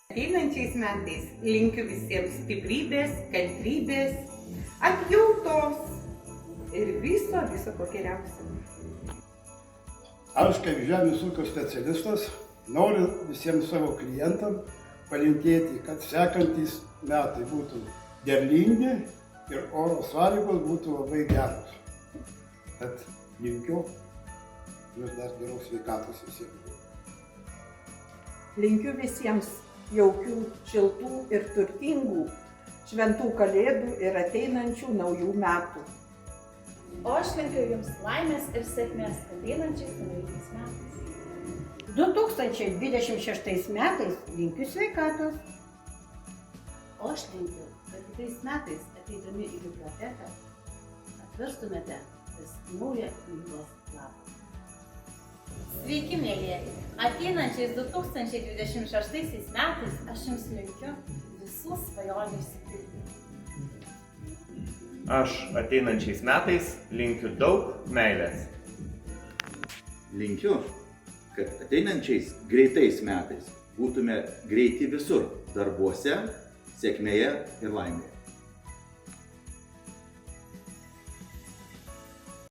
Ateinančiais metais linkiu visiems stiprybės, kantrybės, atjautos ir viso ko geriausio. Aš kaip žemės ūkio specialistas noriu visiems savo klientam palinkėti, kad sekantys metai būtų derlingi ir oro sąlygos būtų labai geros. Tad linkiu vis dar geros sveikatos visiems. Linkiu visiems jaukių, šiltų ir turtingų šventų kalėdų ir ateinančių naujų metų. O aš linkiu Jums laimės ir sėkmės ateinančiais naujaisiais metais. 2026 metais linkiu sveikatos. O aš linkiu, kad kitais metais ateidami į biblioteką atverstumėte vis naują knygos lapą. Sveiki, mėlyjeji! Ateinančiais 2026 metais aš Jums linkiu visų svajonių išsipildyti. Aš ateinančiais metais linkiu daug meilės. Linkiu, kad ateinančiais greitais metais būtume greiti visur, darbuose, sėkmėje ir laimėje.